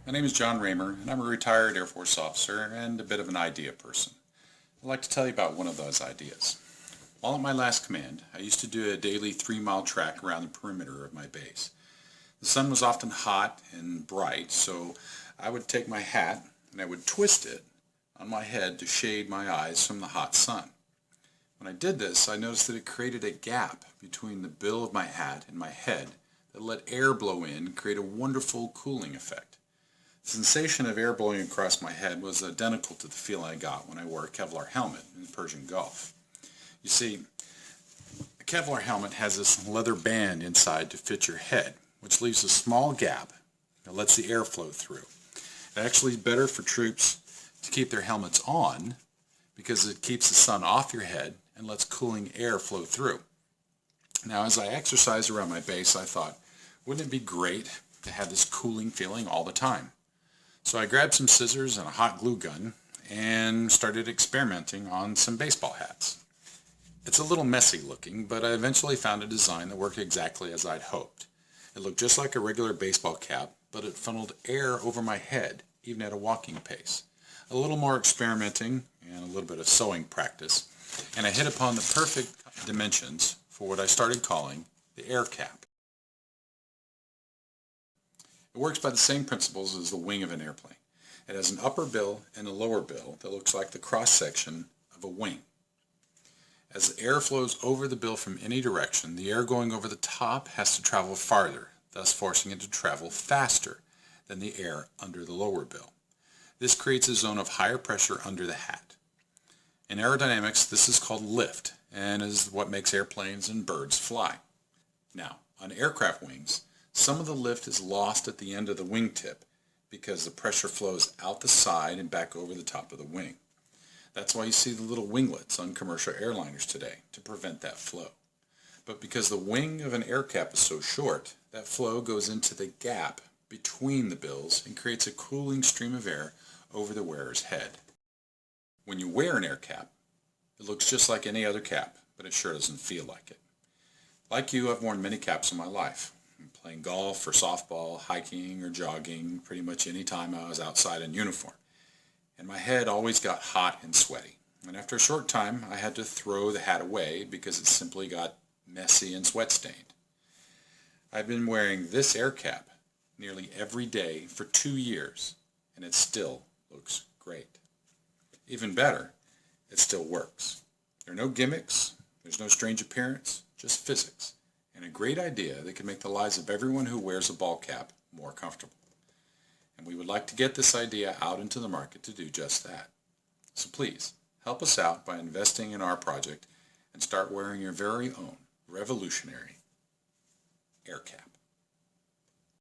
My name is John Raymer, and I'm a retired Air Force officer and a bit of an idea person. I'd like to tell you about one of those ideas. While at my last command, I used to do a daily 3-mile track around the perimeter of my base. The sun was often hot and bright, so I would take my hat and I would twist it on my head to shade my eyes from the hot sun. When I did this, I noticed that it created a gap between the bill of my hat and my head that let air blow in and create a wonderful cooling effect. The sensation of air blowing across my head was identical to the feeling I got when I wore a Kevlar helmet in the Persian Gulf. You see, a Kevlar helmet has this leather band inside to fit your head, which leaves a small gap that lets the air flow through. It actually is better for troops to keep their helmets on because it keeps the sun off your head and lets cooling air flow through. Now, as I exercised around my base, I thought, wouldn't it be great to have this cooling feeling all the time? So I grabbed some scissors and a hot glue gun and started experimenting on some baseball hats. It's a little messy looking, but I eventually found a design that worked exactly as I'd hoped. It looked just like a regular baseball cap, but it funneled air over my head, even at a walking pace. A little more experimenting and a little bit of sewing practice, and I hit upon the perfect dimensions for what I started calling the AIRCAP. It works by the same principles as the wing of an airplane. It has an upper bill and a lower bill that looks like the cross-section of a wing. As the air flows over the bill from any direction, the air going over the top has to travel farther, thus forcing it to travel faster than the air under the lower bill. This creates a zone of higher pressure under the hat. In aerodynamics, this is called lift, and is what makes airplanes and birds fly. Now, on aircraft wings, some of the lift is lost at the end of the wingtip because the pressure flows out the side and back over the top of the wing. That's why you see the little winglets on commercial airliners today, to prevent that flow. But because the wing of an AIRCAP is so short, that flow goes into the gap between the bills and creates a cooling stream of air over the wearer's head. When you wear an AIRCAP, it looks just like any other cap, but it sure doesn't feel like it. Like you, I've worn many caps in my life. Playing golf or softball, hiking or jogging, pretty much any time I was outside in uniform. And my head always got hot and sweaty. And after a short time, I had to throw the hat away because it simply got messy and sweat-stained. I've been wearing this AIRCAP nearly every day for 2 years, and it still looks great. Even better, it still works. There are no gimmicks, there's no strange appearance, just physics. And a great idea that can make the lives of everyone who wears a ball cap more comfortable. And we would like to get this idea out into the market to do just that. So please, help us out by investing in our project and start wearing your very own revolutionary AIRCAP.